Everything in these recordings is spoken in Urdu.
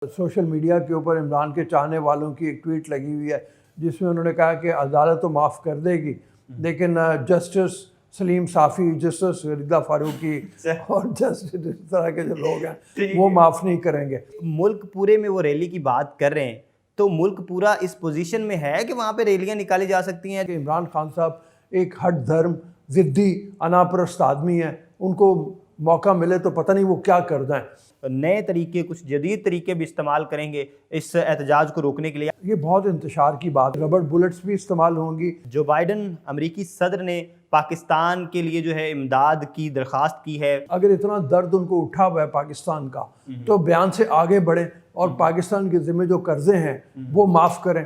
سوشل میڈیا کے اوپر عمران کے چاہنے والوں کی ایک ٹویٹ لگی ہوئی ہے جس میں انہوں نے کہا کہ عدالت تو معاف کر دے گی لیکن جسٹس سلیم صافی، جسٹس غریدہ فاروقی اور جسٹس اس طرح کے جو لوگ ہیں وہ معاف نہیں کریں گے۔ ملک پورے میں وہ ریلی کی بات کر رہے ہیں تو ملک پورا اس پوزیشن میں ہے کہ وہاں پہ ریلیاں نکالی جا سکتی ہیں؟ کہ عمران خان صاحب ایک ہٹ دھرم ضدی انا پرست آدمی ہیں، ان کو موقع ملے تو پتہ نہیں وہ کیا کر دیں۔ نئے طریقے، کچھ جدید طریقے بھی استعمال کریں گے اس احتجاج کو روکنے کے لیے؟ یہ بہت انتشار کی بات، ربڑ بلٹس بھی استعمال ہوں گی۔ جو بائیڈن امریکی صدر نے پاکستان کے لیے جو ہے امداد کی درخواست کی ہے، اگر اتنا درد ان کو اٹھا ہوا ہے پاکستان کا تو بیان سے آگے بڑھیں اور پاکستان کے ذمہ جو قرضے ہیں وہ معاف کریں۔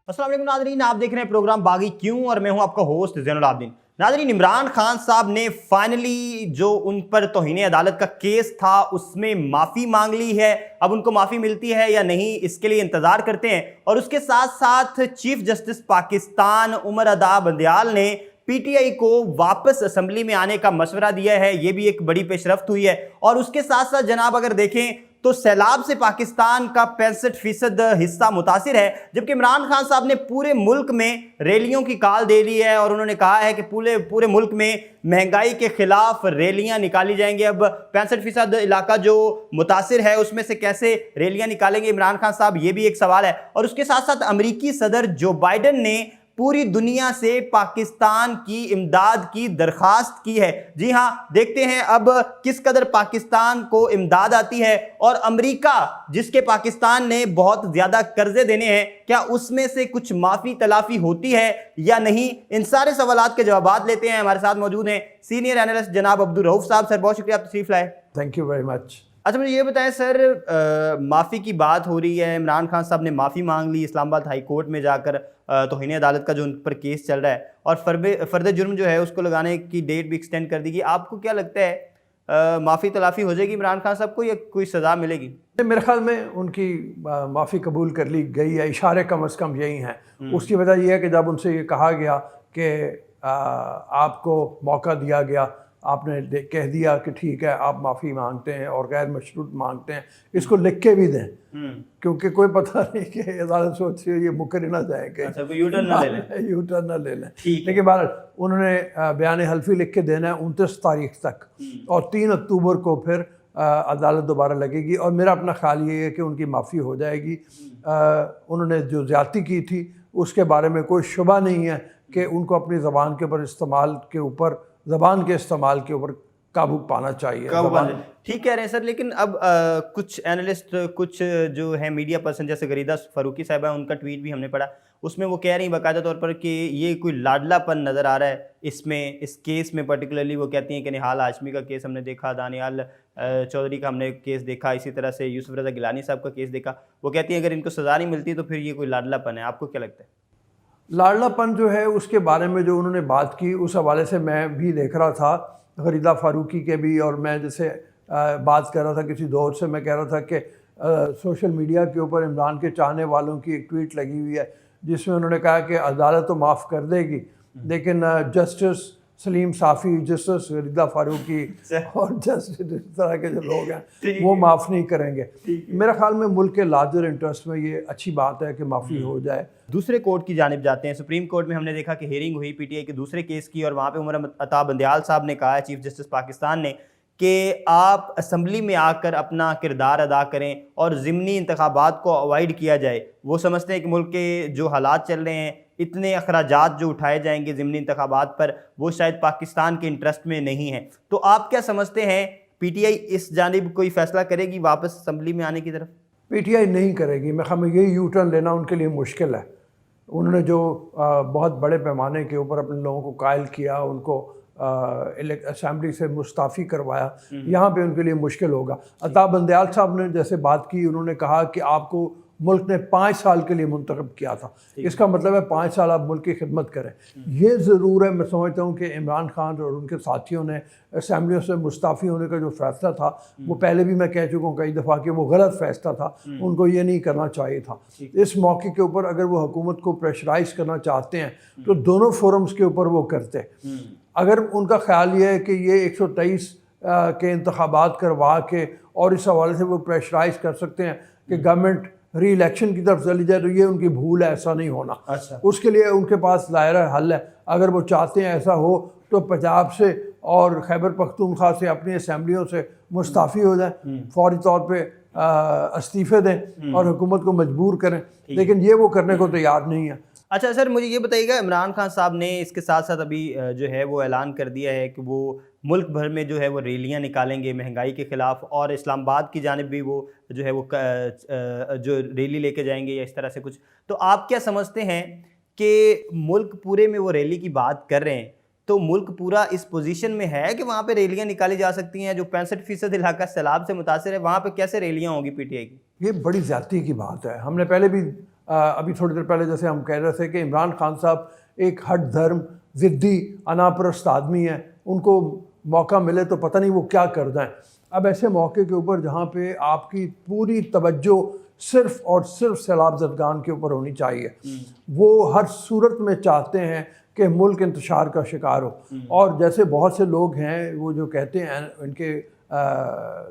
السلام علیکم ناظرین، آپ دیکھ رہے ہیں پروگرام باغی کیوں اور میں ہوں آپ کا ہوسٹ زین العابدین۔ ناظرین، عمران خان صاحب نے فائنلی جو ان پر توہین عدالت کا کیس تھا اس میں معافی مانگ لی ہے۔ اب ان کو معافی ملتی ہے یا نہیں اس کے لیے انتظار کرتے ہیں۔ اور اس کے ساتھ ساتھ چیف جسٹس پاکستان عمر ادا بندیال نے پی ٹی آئی کو واپس اسمبلی میں آنے کا مشورہ دیا ہے، یہ بھی ایک بڑی پیش رفت ہوئی ہے۔ اور اس کے ساتھ ساتھ جناب اگر دیکھیں تو سیلاب سے پاکستان کا 65% حصہ متاثر ہے، جبکہ عمران خان صاحب نے پورے ملک میں ریلیوں کی کال دے دی ہے اور انہوں نے کہا ہے کہ پورے ملک میں مہنگائی کے خلاف ریلیاں نکالی جائیں گی۔ اب 65% علاقہ جو متاثر ہے اس میں سے کیسے ریلیاں نکالیں گے عمران خان صاحب، یہ بھی ایک سوال ہے۔ اور اس کے ساتھ ساتھ امریکی صدر جو بائیڈن نے پوری دنیا سے پاکستان کی امداد کی درخواست کی ہے۔ جی ہاں، دیکھتے ہیں اب کس قدر پاکستان کو امداد آتی ہے، اور امریکہ جس کے پاکستان نے بہت زیادہ قرضے دینے ہیں، کیا اس میں سے کچھ معافی تلافی ہوتی ہے یا نہیں؟ ان سارے سوالات کے جوابات لیتے ہیں۔ ہمارے ساتھ موجود ہیں سینئر اینالسٹ جناب عبدالرؤف صاحب۔ سر بہت شکریہ آپ تشریف لائے۔ Thank you very much. اچھا مجھے یہ بتائیں سر، معافی کی بات ہو رہی ہے، عمران خان صاحب نے معافی مانگ لی اسلام آباد ہائی کورٹ میں جا کر توہین عدالت کا جو ان پر کیس چل رہا ہے، اور فرد جرم جو ہے اس کو لگانے کی ڈیٹ بھی ایکسٹینڈ کر دی گئی۔ آپ کو کیا لگتا ہے معافی تلافی ہو جائے گی عمران خان صاحب کو یا کوئی سزا ملے گی؟ میرے خیال میں ان کی معافی قبول کر لی گئی ہے، اشارے کم از کم یہی ہیں۔ اس کی وجہ یہ ہے کہ جب ان سے یہ کہا گیا کہ آپ کو موقع دیا گیا، آپ نے کہہ دیا کہ ٹھیک ہے آپ معافی مانگتے ہیں اور غیر مشروط مانگتے ہیں، اس کو لکھ کے بھی دیں، کیونکہ کوئی پتہ نہیں کہ عدالت سوچ یہ مکر ہی نہ جائے کہ یو ٹرن نہ لے لیں۔ لیکن بہرحال انہوں نے بیان حلفی لکھ کے دینا ہے 29 تاریخ تک، اور 3 اکتوبر کو پھر عدالت دوبارہ لگے گی، اور میرا اپنا خیال یہ ہے کہ ان کی معافی ہو جائے گی۔ انہوں نے جو زیادتی کی تھی اس کے بارے میں کوئی شبہ نہیں ہے کہ ان کو اپنی زبان کے اوپر زبان کے استعمال کے اوپر قابو پانا چاہیے۔ ٹھیک کہہ رہے ہیں سر، لیکن اب کچھ اینالسٹ، کچھ جو ہے میڈیا پرسن جیسے غریدہ فاروقی صاحبہ، ان کا ٹویٹ بھی ہم نے پڑھا، اس میں وہ کہہ رہی ہیں باقاعدہ طور پر کہ یہ کوئی لاڈلا پن نظر آ رہا ہے اس کیس میں پرٹیکولرلی۔ وہ کہتی ہیں کہ نہال ہاشمی کا کیس ہم نے دیکھا، دانیال چودھری کا ہم نے کیس دیکھا، اسی طرح سے یوسف رضا گیلانی صاحب کا کیس دیکھا۔ وہ کہتی ہیں اگر ان کو سزا نہیں ملتی تو پھر یہ کوئی لاڈلا پن ہے۔ آپ کو کیا لگتا ہے؟ لاڈلا پن جو ہے اس کے بارے میں جو انہوں نے بات کی، اس حوالے سے میں بھی دیکھ رہا تھا غریدہ فاروقی کے بھی، اور میں جیسے بات کر رہا تھا کسی دور سے، میں کہہ رہا تھا کہ سوشل میڈیا کے اوپر عمران کے چاہنے والوں کی ایک ٹویٹ لگی ہوئی ہے جس میں انہوں نے کہا کہ عدالت تو معاف کر دے گی لیکن جسٹس سلیم صافی، جسٹس غریدہ فاروقی اور جسٹس اس طرح کے جو لوگ ہیں وہ معاف نہیں کریں گے۔ میرا خیال میں ملک کے لارجر انٹرسٹ میں یہ اچھی بات ہے کہ معافی ہو جائے۔ دوسرے کورٹ کی جانب جاتے ہیں، سپریم کورٹ میں ہم نے دیکھا کہ ہیئرنگ ہوئی پی ٹی آئی کے دوسرے کیس کی، اور وہاں پہ عمر ادا بندیال صاحب نے کہا ہے، چیف جسٹس پاکستان نے، کہ آپ اسمبلی میں آ کر اپنا کردار ادا کریں اور ضمنی انتخابات کو اوائڈ کیا جائے۔ وہ سمجھتے ہیں کہ ملک کے جو حالات چل رہے ہیں، اتنے اخراجات جو اٹھائے جائیں گے ضمنی انتخابات پر، وہ شاید پاکستان کے انٹرسٹ میں نہیں ہیں۔ تو آپ کیا سمجھتے ہیں پی ٹی آئی اس جانب کوئی فیصلہ کرے گی واپس اسمبلی میں آنے کی طرف؟ پی ٹی آئی نہیں کرے گی، میں خیال میں یہی یو ٹرن لینا ان کے لیے مشکل ہے۔ انہوں نے جو بہت بڑے پیمانے کے اوپر اپنے لوگوں کو قائل کیا، ان کو اسمبلی سے مستعفی کروایا، یہاں پہ ان کے لیے مشکل ہوگا۔ عطا بندیال صاحب نے جیسے بات کی، انہوں نے کہا کہ آپ کو ملک نے 5 سال کے لیے منتخب کیا تھا، اس کا مطلب ہے 5 سال آپ ملک کی خدمت کریں۔ یہ ضرور ہے، میں سمجھتا ہوں کہ عمران خان اور ان کے ساتھیوں نے اسمبلیوں سے مستعفی ہونے کا جو فیصلہ تھا، وہ پہلے بھی میں کہہ چکا ہوں کئی دفعہ کہ وہ غلط فیصلہ تھا، ان کو یہ نہیں کرنا چاہیے تھا۔ اس موقع کے اوپر اگر وہ حکومت کو پریشرائز کرنا چاہتے ہیں تو دونوں فورمز کے اوپر وہ کرتے۔ اگر ان کا خیال یہ ہے کہ یہ 123 کے انتخابات کروا کے اور اس حوالے سے وہ پریشرائز کر سکتے ہیں کہ گورنمنٹ ری الیکشن کی طرف چلی جائے، تو یہ ان کی بھول ہے، ایسا نہیں ہونا۔ اس کے لیے ان کے پاس ظاہر حل ہے، اگر وہ چاہتے ہیں ایسا ہو تو پنجاب سے اور خیبر پختونخوا سے اپنی اسمبلیوں سے مستعفی ہو جائیں، فوری طور پہ استعفے دیں اور حکومت کو مجبور کریں، لیکن یہ وہ کرنے کو تیار نہیں ہے۔ اچھا سر، مجھے یہ بتائیے گا، عمران خان صاحب نے اس کے ساتھ ساتھ ابھی جو ہے وہ اعلان کر دیا ہے کہ وہ ملک بھر میں جو ہے وہ ریلیاں نکالیں گے مہنگائی کے خلاف، اور اسلام آباد کی جانب بھی وہ جو ہے وہ جو ریلی لے کے جائیں گے یا اس طرح سے کچھ۔ تو آپ کیا سمجھتے ہیں کہ ملک پورے میں وہ ریلی کی بات کر رہے ہیں، تو ملک پورا اس پوزیشن میں ہے کہ وہاں پہ ریلیاں نکالی جا سکتی ہیں؟ جو 65% علاقہ سیلاب سے متاثر ہے، وہاں پہ کیسے ریلیاں ہوں گی پی ٹی آئی کی؟ یہ بڑی زیادتی کی بات ہے۔ ہم نے پہلے بھی ابھی تھوڑی دیر پہلے جیسے ہم کہہ رہے تھے کہ عمران خان صاحب ایک ہٹ دھرم ضدی انا پرست آدمی ہیں، ان کو موقع ملے تو پتہ نہیں وہ کیا کر دیں۔ اب ایسے موقع کے اوپر جہاں پہ آپ کی پوری توجہ صرف اور صرف سیلاب زدگان کے اوپر ہونی چاہیے، وہ ہر صورت میں چاہتے ہیں کہ ملک انتشار کا شکار ہو، اور جیسے بہت سے لوگ ہیں وہ جو کہتے ہیں ان کے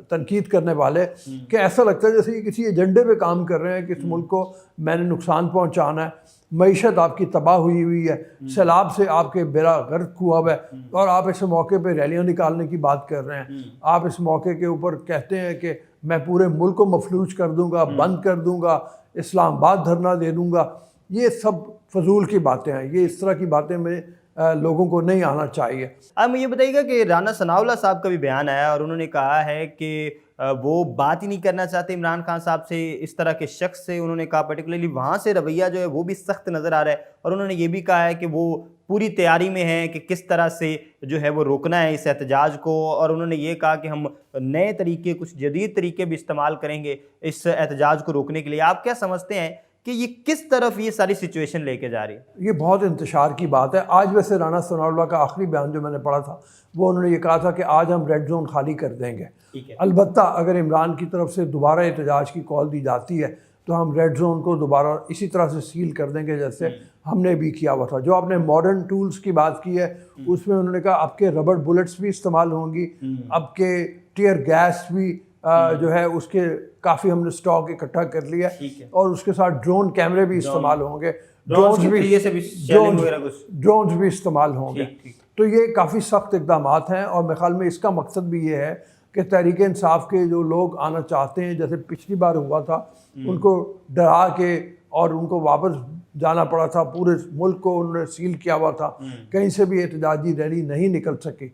تنقید کرنے والے کہ ایسا لگتا ہے جیسے یہ کسی ایجنڈے پہ کام کر رہے ہیں کہ اس ملک کو میں نے نقصان پہنچانا ہے، معیشت آپ کی تباہ ہوئی ہے، سیلاب سے آپ کے بیڑا غرق ہوا ہے، اور آپ اس موقع پہ ریلیاں نکالنے کی بات کر رہے ہیں۔ آپ اس موقع کے اوپر کہتے ہیں کہ میں پورے ملک کو مفلوج کر دوں گا، بند کر دوں گا، اسلام آباد دھرنا دے دوں گا۔ یہ سب فضول کی باتیں ہیں، یہ اس طرح کی باتیں میں لوگوں کو نہیں آنا چاہیے۔ اب مجھے بتائیے گا کہ رانا ثناء اللہ صاحب کا بھی بیان آیا اور انہوں نے کہا ہے کہ وہ بات ہی نہیں کرنا چاہتے عمران خان صاحب سے، اس طرح کے شخص سے۔ انہوں نے کہا پرٹیکولرلی وہاں سے رویہ جو ہے وہ بھی سخت نظر آ رہا ہے، اور انہوں نے یہ بھی کہا ہے کہ وہ پوری تیاری میں ہیں کہ کس طرح سے جو ہے وہ روکنا ہے اس احتجاج کو، اور انہوں نے یہ کہا کہ ہم نئے طریقے، کچھ جدید طریقے بھی استعمال کریں گے اس احتجاج کو روکنے کے لیے۔ آپ کیا سمجھتے ہیں کہ یہ کس طرف یہ ساری سچویشن لے کے جا رہی ہے؟ یہ بہت انتشار کی بات ہے۔ آج ویسے رانا ثناء اللہ کا آخری بیان جو میں نے پڑھا تھا، وہ انہوں نے یہ کہا تھا کہ آج ہم ریڈ زون خالی کر دیں گے۔ البتہ اگر عمران کی طرف سے دوبارہ احتجاج کی کال دی جاتی ہے تو ہم ریڈ زون کو دوبارہ اسی طرح سے سیل کر دیں گے جیسے ہم نے بھی کیا ہوا تھا۔ جو آپ نے ماڈرن ٹولز کی بات کی ہے، اس میں انہوں نے کہا اب کے ربڑ بلٹس بھی استعمال ہوں گی، اب کے ٹیئر گیس بھی جو ہے اس کے کافی ہم نے سٹاک اکٹھا کر لیا، اور اس کے ساتھ ڈرون کیمرے بھی استعمال ہوں گے، ڈرونز بھی استعمال ہوں گے۔ تو یہ کافی سخت اقدامات ہیں، اور میرے خیال میں اس کا مقصد بھی یہ ہے کہ تحریک انصاف کے جو لوگ آنا چاہتے ہیں، جیسے پچھلی بار ہوا تھا، ان کو ڈرا کے اور ان کو واپس جانا پڑا تھا، پورے ملک کو انہوں نے سیل کیا ہوا تھا، کہیں سے بھی احتجاجی ریلی نہیں نکل سکی۔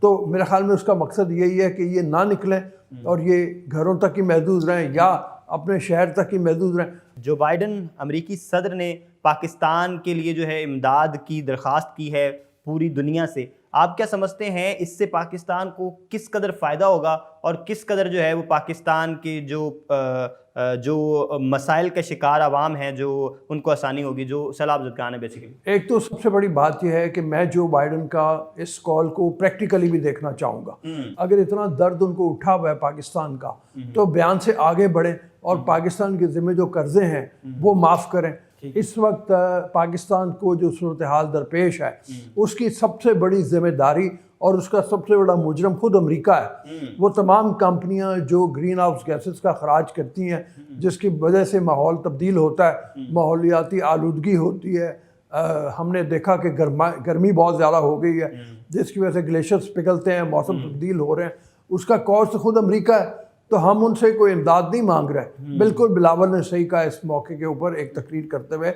تو میرے خیال میں اس کا مقصد یہی ہے کہ یہ نہ نکلیں اور یہ گھروں تک ہی محدود رہیں یا اپنے شہر تک ہی محدود رہیں۔ جو بائیڈن امریکی صدر نے پاکستان کے لیے جو ہے امداد کی درخواست کی ہے پوری دنیا سے، آپ کیا سمجھتے ہیں اس سے پاکستان کو کس قدر فائدہ ہوگا، اور کس قدر جو ہے وہ پاکستان کے جو مسائل کا شکار عوام ہیں جو ان کو آسانی ہوگی، جو سیلاب زدگان ہے بیسیکلی؟ ایک تو سب سے بڑی بات یہ ہے کہ میں جو بائیڈن کا اس کال کو پریکٹیکلی بھی دیکھنا چاہوں گا۔ اگر اتنا درد ان کو اٹھا ہوا ہے پاکستان کا، تو بیان سے آگے بڑھیں اور پاکستان کے ذمہ جو قرضے ہیں وہ معاف کریں۔ اس وقت پاکستان کو جو صورتحال درپیش ہے، اس کی سب سے بڑی ذمہ داری اور اس کا سب سے بڑا مجرم خود امریکہ ہے۔ وہ تمام کمپنیاں جو گرین ہاؤس گیسز کا خراج کرتی ہیں، جس کی وجہ سے ماحول تبدیل ہوتا ہے، ماحولیاتی آلودگی ہوتی ہے، ہم نے دیکھا کہ گرمی بہت زیادہ ہو گئی ہے جس کی وجہ سے گلیشیئرز پگھلتے ہیں، موسم تبدیل ہو رہے ہیں، اس کا کاز خود امریکہ ہے۔ تو ہم ان سے کوئی امداد نہیں مانگ رہے۔ بالکل بلاول نے صحیح کہا اس موقع کے اوپر ایک تقریر کرتے ہوئے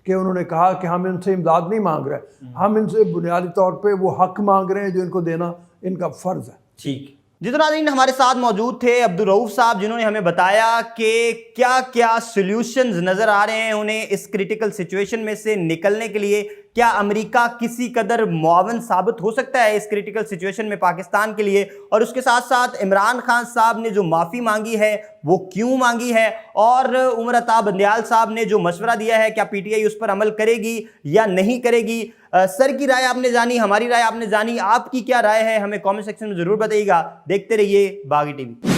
کہ انہوں نے کہا کہ ہم ان سے امداد نہیں مانگ رہے، ہم ان سے بنیادی طور پہ وہ حق مانگ رہے ہیں جو ان کو دینا ان کا فرض ہے۔ ٹھیک، جتنا ناظرین ہمارے ساتھ موجود تھے عبدالرؤف صاحب، جنہوں نے ہمیں بتایا کہ کیا کیا سلیوشنز نظر آ رہے ہیں انہیں اس کریٹیکل سچویشن میں سے نکلنے کے لیے۔ کیا امریکہ کسی قدر معاون ثابت ہو سکتا ہے اس کریٹیکل سچویشن میں پاکستان کے لیے، اور اس کے ساتھ ساتھ عمران خان صاحب نے جو معافی مانگی ہے وہ کیوں مانگی ہے، اور عمر عطا بندیال صاحب نے جو مشورہ دیا ہے کیا پی ٹی آئی اس پر عمل کرے گی یا نہیں کرے گی۔ سر کی رائے آپ نے جانی، ہماری رائے آپ نے جانی، آپ کی کیا رائے ہے ہمیں کامنٹ سیکشن میں ضرور بتائیے گا۔ دیکھتے رہیے باغی ٹی وی۔